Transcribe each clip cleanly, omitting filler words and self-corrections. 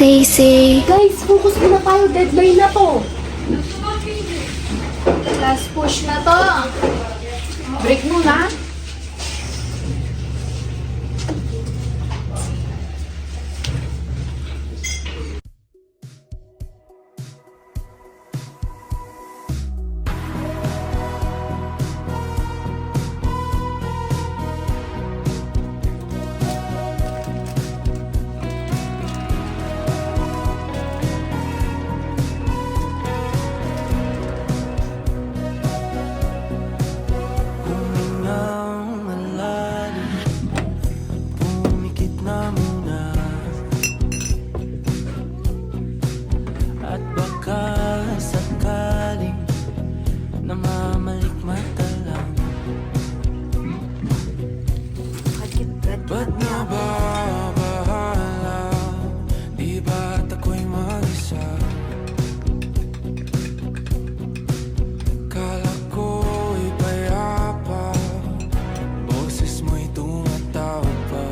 Daisy. Guys, focus muna tayo. Deadline na to. Last push na to. Break muna. Ba't nababahala? Di ba't ako'y mag-isa? Kala ko'y payapa, boses mo'y tumatawag pa.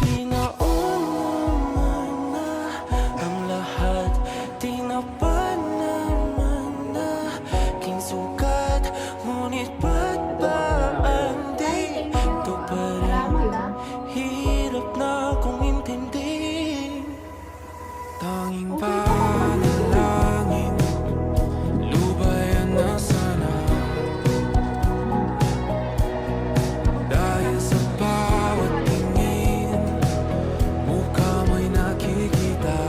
Di naman na ang lahat, di na pa naman na aking sukat, ngunit ba't ba hirap na kong intindi? Tanging panalangin, lubayan na sana. Dahil sa bawat tingin, mukha mo'y nakikita.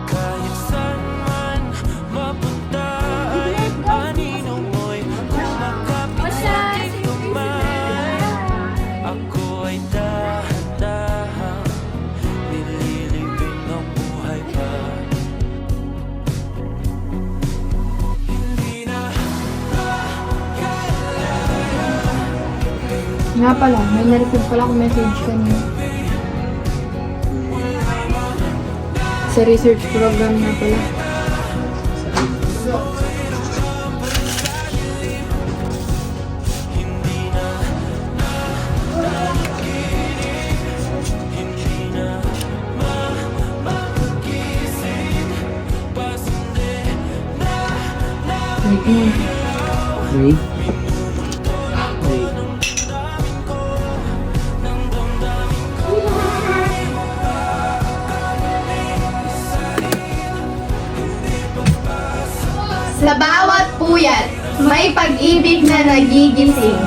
Kahit saan man mapunta ay anino mo'y kumakapit sa dito man. Ako ay dahan-dahan nililibing ng buhay pa. Hindi na Nga pala, may na-receive pala akong message kanina. Sa research program na pala. Wait mo. Wait. Sa bawat puyat, may pag-ibig na nagigising.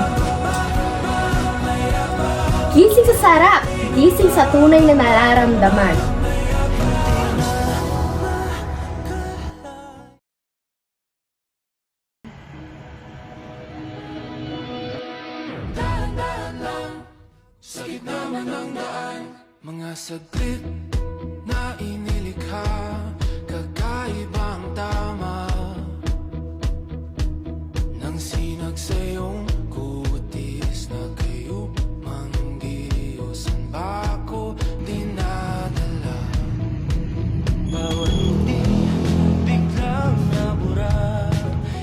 Gising sa sarap. Gising sa tunay na nararamdaman. sa gitna man ng daan, mga saglit na inilikha, kakaibang tama nang sinag sa iyong kutis na kayo manggiyosan ba ako dinadala? Bawat muti biglang nabura,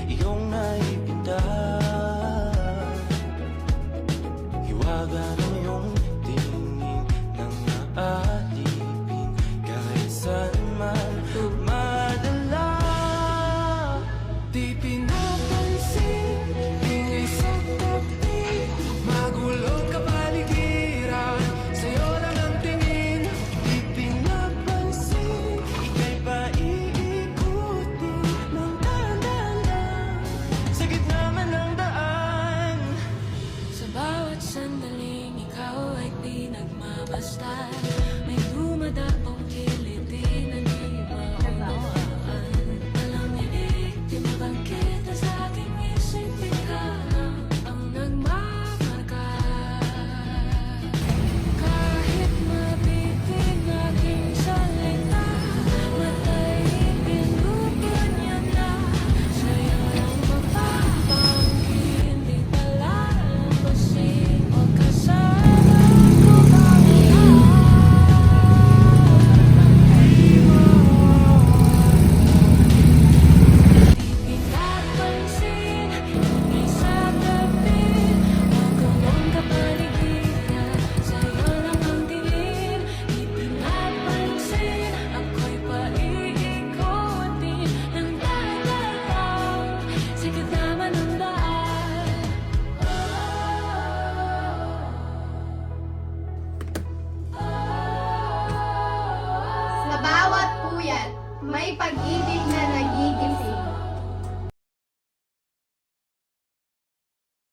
iyong naipita. Hiwaga ng iyong tingin nang naalipin, kahit saan man madala. Di pinapansin, ingay sa tabi, magulong kapaligiran, sa'yo lang ang tingin. Di pinapansin, ika'y paiikutin ng dahan-dahan, sa gitna man ng daan. Sa bawat sandaling ikaw ay pinagmabastan, may dumadapong kiliti na di maunawaan. Walang ibig, di mabangkit May pag-ibig na nagigising.